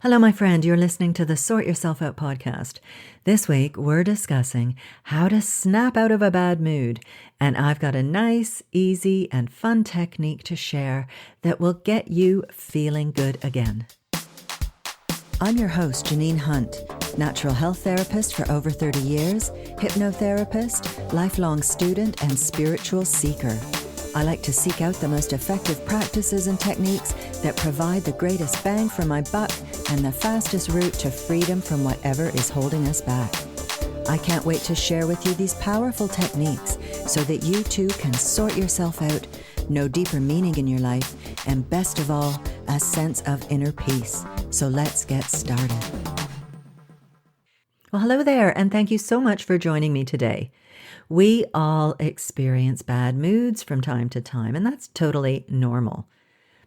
Hello, my friend. You're listening to the Sort Yourself Out podcast. This week, we're discussing how to snap out of a bad mood. And I've got a nice, easy, and fun technique to share that will get you feeling good again. I'm your host, Janine Hunt, natural health therapist for over 30 years, hypnotherapist, lifelong student, and spiritual seeker. I like to seek out the most effective practices and techniques that provide the greatest bang for my buck and the fastest route to freedom from whatever is holding us back. I can't wait to share with you these powerful techniques so that you too can sort yourself out, know deeper meaning in your life, and best of all, a sense of inner peace. So let's get started. Well, hello there, and thank you so much for joining me today. We all experience bad moods from time to time, and that's totally normal.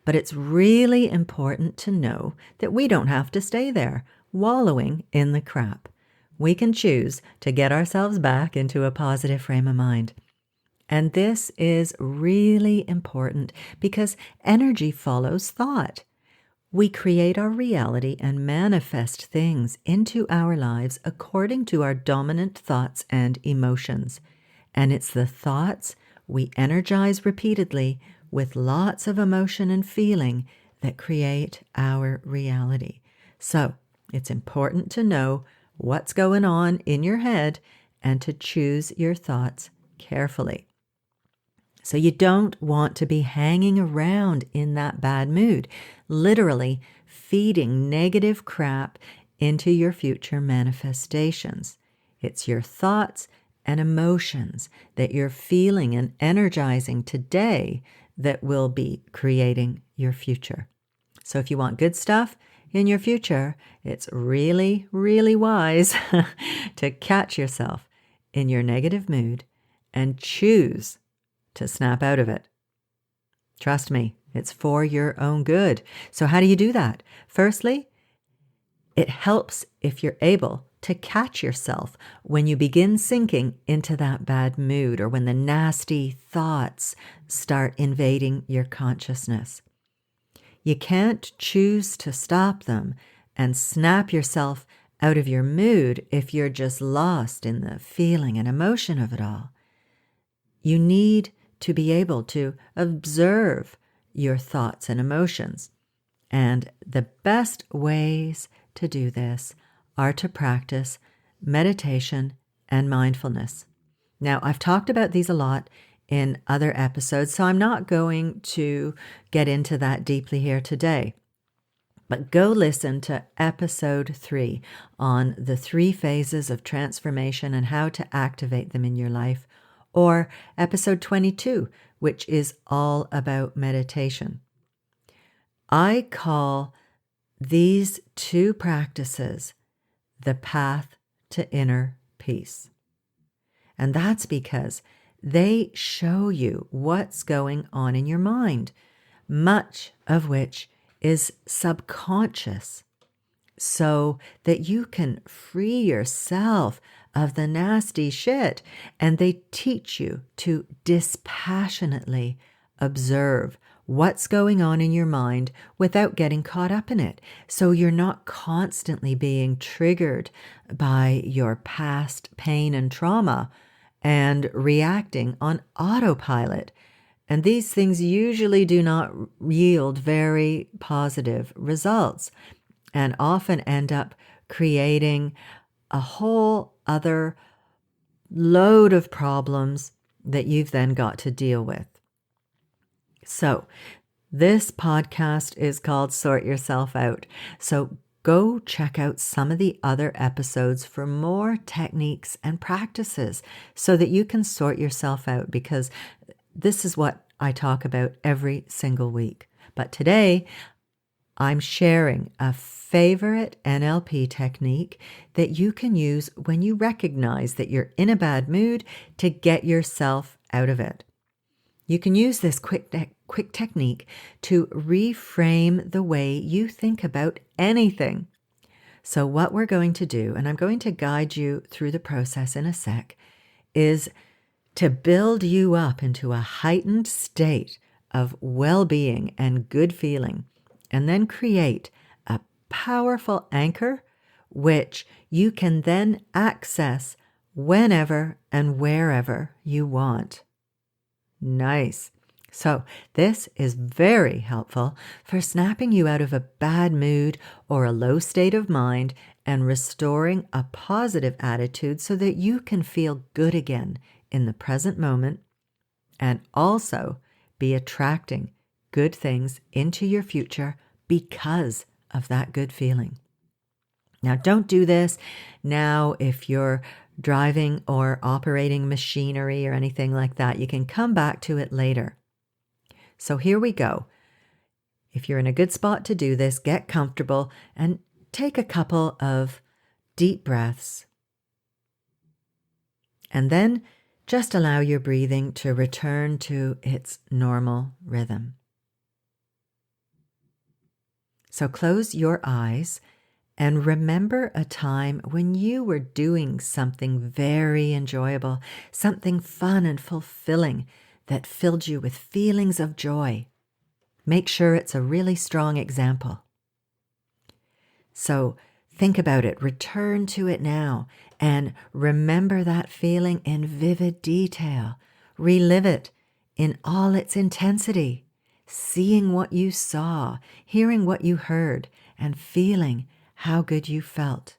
But it's really important to know that we don't have to stay there, wallowing in the crap. We can choose to get ourselves back into a positive frame of mind. And this is really important because energy follows thought. We create our reality and manifest things into our lives according to our dominant thoughts and emotions. And it's the thoughts we energize repeatedly with lots of emotion and feeling that create our reality. So it's important to know what's going on in your head and to choose your thoughts carefully. So you don't want to be hanging around in that bad mood, literally feeding negative crap into your future manifestations. It's your thoughts and emotions that you're feeling and energizing today that will be creating your future. So if you want good stuff in your future, it's really, really wise to catch yourself in your negative mood and choose to snap out of it. Trust me, it's for your own good. So how do you do that? Firstly, it helps if you're able to catch yourself when you begin sinking into that bad mood or when the nasty thoughts start invading your consciousness. You can't choose to stop them and snap yourself out of your mood if you're just lost in the feeling and emotion of it all. You need to be able to observe your thoughts and emotions. And the best ways to do this are to practice meditation and mindfulness. Now, I've talked about these a lot in other episodes, so I'm not going to get into that deeply here today. But go listen to episode 3 on the 3 phases of transformation and how to activate them in your life, or episode 22, which is all about meditation. I call these 2 practices the path to inner peace. And that's because they show you what's going on in your mind, much of which is subconscious, so that you can free yourself of the nasty shit. And they teach you to dispassionately observe what's going on in your mind without getting caught up in it. So you're not constantly being triggered by your past pain and trauma and reacting on autopilot. And these things usually do not yield very positive results and often end up creating a whole other load of problems that you've then got to deal with. So this podcast is called Sort Yourself Out. So go check out some of the other episodes for more techniques and practices so that you can sort yourself out, because this is what I talk about every single week. But today, I'm sharing a favorite NLP technique that you can use when you recognize that you're in a bad mood to get yourself out of it. You can use this quick technique to reframe the way you think about anything. So what we're going to do, and I'm going to guide you through the process in a sec, is to build you up into a heightened state of well-being and good feeling, and then create a powerful anchor, which you can then access whenever and wherever you want. Nice. So this is very helpful for snapping you out of a bad mood or a low state of mind and restoring a positive attitude so that you can feel good again in the present moment and also be attracting good things into your future because of that good feeling. Now, don't do this now if you're driving or operating machinery or anything like that. You can come back to it later. So here we go. If you're in a good spot to do this, get comfortable and take a couple of deep breaths. And then just allow your breathing to return to its normal rhythm. So close your eyes and remember a time when you were doing something very enjoyable, something fun and fulfilling that filled you with feelings of joy. Make sure it's a really strong example. So think about it, return to it now, and remember that feeling in vivid detail. Relive it in all its intensity, seeing what you saw, hearing what you heard, and feeling how good you felt.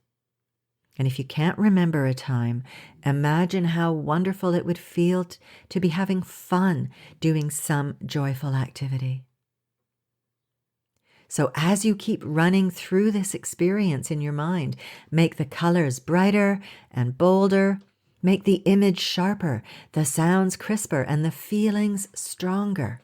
And if you can't remember a time, imagine how wonderful it would feel to be having fun doing some joyful activity. So as you keep running through this experience in your mind, make the colors brighter and bolder, make the image sharper, the sounds crisper, and the feelings stronger.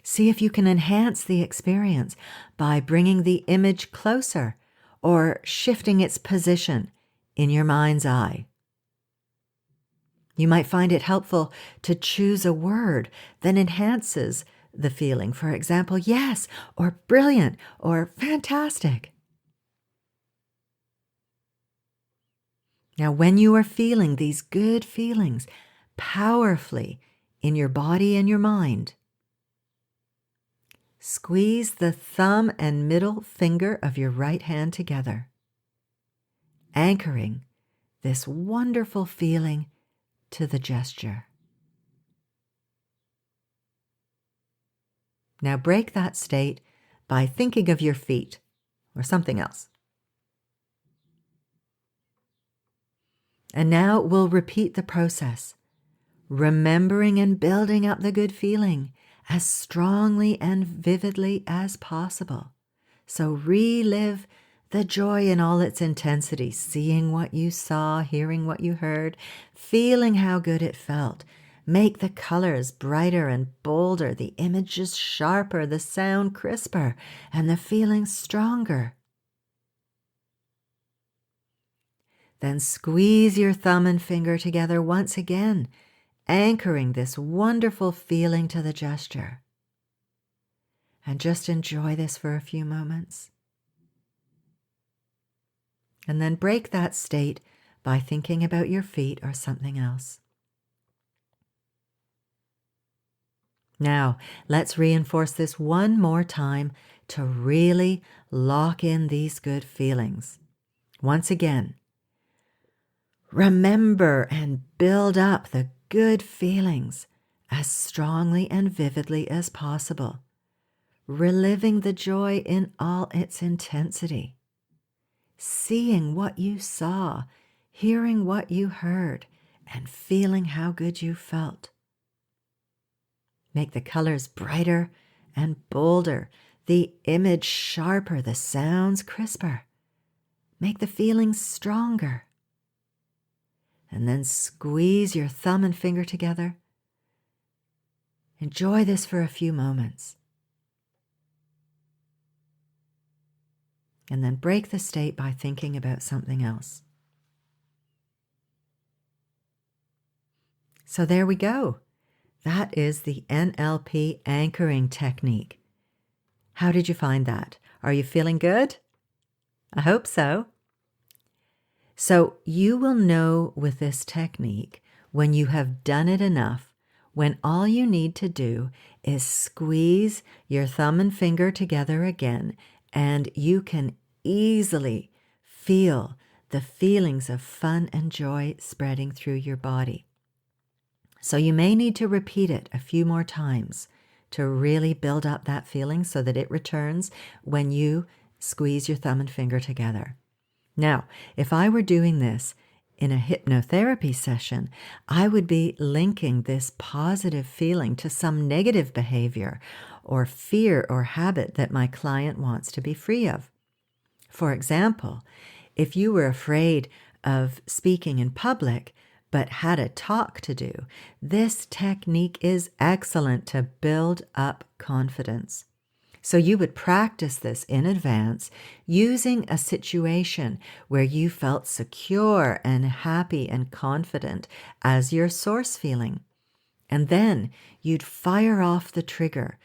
See if you can enhance the experience by bringing the image closer or shifting its position in your mind's eye. You might find it helpful to choose a word that enhances the feeling. For example, yes, or brilliant, or fantastic. Now, when you are feeling these good feelings powerfully in your body and your mind, squeeze the thumb and middle finger of your right hand together, anchoring this wonderful feeling to the gesture. Now break that state by thinking of your feet or something else. And now we'll repeat the process, remembering and building up the good feeling as strongly and vividly as possible. So relive the joy in all its intensity, seeing what you saw, hearing what you heard, feeling how good it felt. Make the colors brighter and bolder, the images sharper, the sound crisper, and the feeling stronger. Then squeeze your thumb and finger together once again, anchoring this wonderful feeling to the gesture. And just enjoy this for a few moments. And then break that state by thinking about your feet or something else. Now, let's reinforce this one more time to really lock in these good feelings. Once again, remember and build up the good feelings as strongly and vividly as possible, reliving the joy in all its intensity. Seeing what you saw, hearing what you heard, and feeling how good you felt. Make the colors brighter and bolder, the image sharper, the sounds crisper. Make the feelings stronger. And then squeeze your thumb and finger together. Enjoy this for a few moments. And then break the state by thinking about something else. So there we go. That is the NLP anchoring technique. How did you find that? Are you feeling good? I hope so. So you will know with this technique when you have done it enough when all you need to do is squeeze your thumb and finger together again, and you can easily feel the feelings of fun and joy spreading through your body. So you may need to repeat it a few more times to really build up that feeling so that it returns when you squeeze your thumb and finger together. Now, if I were doing this in a hypnotherapy session, I would be linking this positive feeling to some negative behavior or fear or habit that my client wants to be free of. For example, if you were afraid of speaking in public but had a talk to do, this technique is excellent to build up confidence. So you would practice this in advance using a situation where you felt secure and happy and confident as your source feeling. And then you'd fire off the trigger,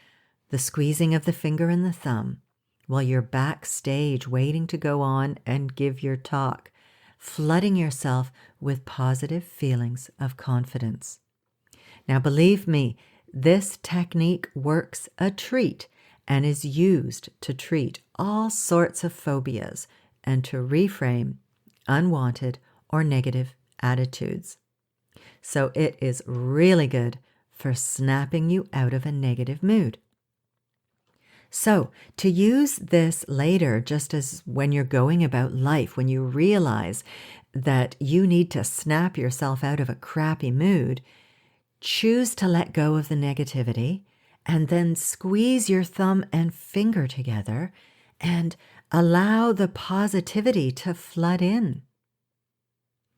the squeezing of the finger and the thumb, while you're backstage waiting to go on and give your talk, flooding yourself with positive feelings of confidence. Now, believe me, this technique works a treat and is used to treat all sorts of phobias and to reframe unwanted or negative attitudes. So it is really good for snapping you out of a negative mood. So to use this later, just as when you're going about life, when you realize that you need to snap yourself out of a crappy mood, choose to let go of the negativity and then squeeze your thumb and finger together and allow the positivity to flood in.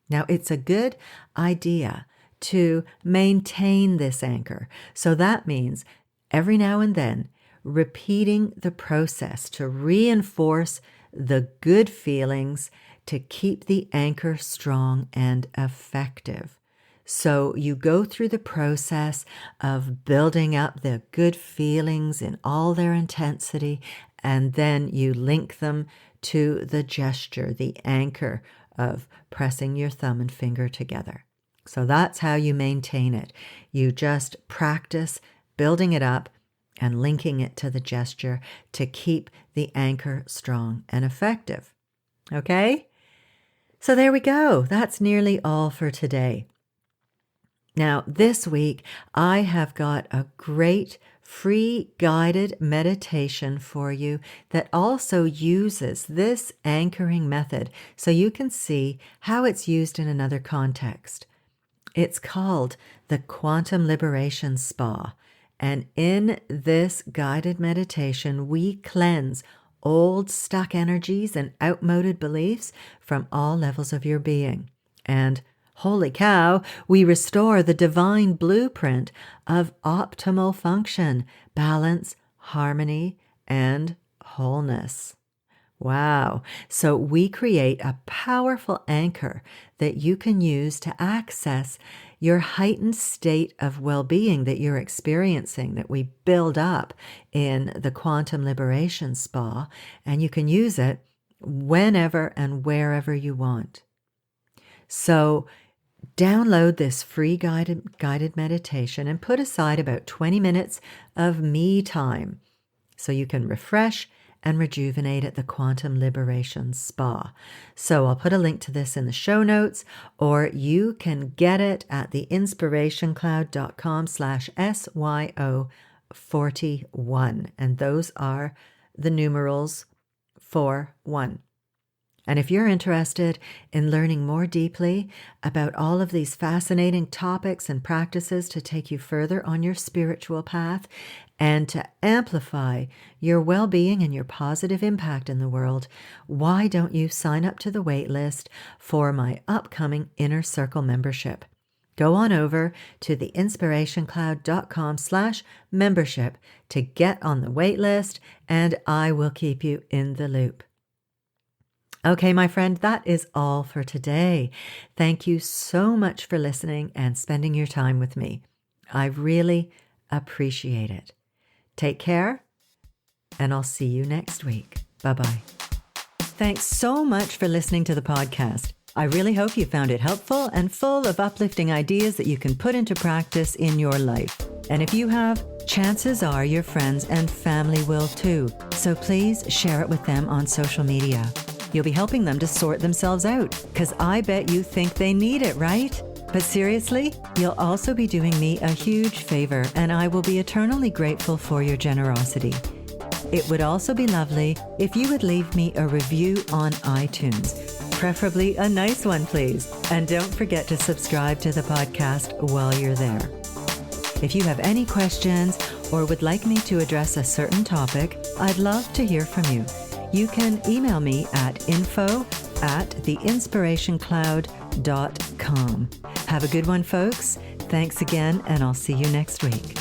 Now, it's a good idea to maintain this anchor. So that means every now and then repeating the process to reinforce the good feelings to keep the anchor strong and effective. So you go through the process of building up the good feelings in all their intensity, and then you link them to the gesture, the anchor of pressing your thumb and finger together. So that's how you maintain it. You just practice building it up and linking it to the gesture to keep the anchor strong and effective. Okay? So there we go. That's nearly all for today. Now, this week, I have got a great free guided meditation for you that also uses this anchoring method so you can see how it's used in another context. It's called the Quantum Liberation Spa. And in this guided meditation, we cleanse old stuck energies and outmoded beliefs from all levels of your being. And holy cow, we restore the divine blueprint of optimal function, balance, harmony, and wholeness. Wow. So we create a powerful anchor that you can use to access your heightened state of well-being that you're experiencing, that we build up in the Quantum Liberation Spa, and you can use it whenever and wherever you want. So download this free guided meditation and put aside about 20 minutes of me time so you can refresh and rejuvenate at the Quantum Liberation Spa. So I'll put a link to this in the show notes, or you can get it at theinspirationcloud.com/SYO41. And those are the numerals 41. And if you're interested in learning more deeply about all of these fascinating topics and practices to take you further on your spiritual path and to amplify your well-being and your positive impact in the world, why don't you sign up to the wait list for my upcoming Inner Circle membership? Go on over to theinspirationcloud.com/membership to get on the wait list, and I will keep you in the loop. Okay, my friend, that is all for today. Thank you so much for listening and spending your time with me. I really appreciate it. Take care, and I'll see you next week. Bye-bye. Thanks so much for listening to the podcast. I really hope you found it helpful and full of uplifting ideas that you can put into practice in your life. And if you have, chances are your friends and family will too. So please share it with them on social media. You'll be helping them to sort themselves out, because I bet you think they need it, right? But seriously, you'll also be doing me a huge favor, and I will be eternally grateful for your generosity. It would also be lovely if you would leave me a review on iTunes. Preferably a nice one, please. And don't forget to subscribe to the podcast while you're there. If you have any questions or would like me to address a certain topic, I'd love to hear from you. You can email me at info@theinspirationcloud.com. Have a good one, folks. Thanks again, and I'll see you next week.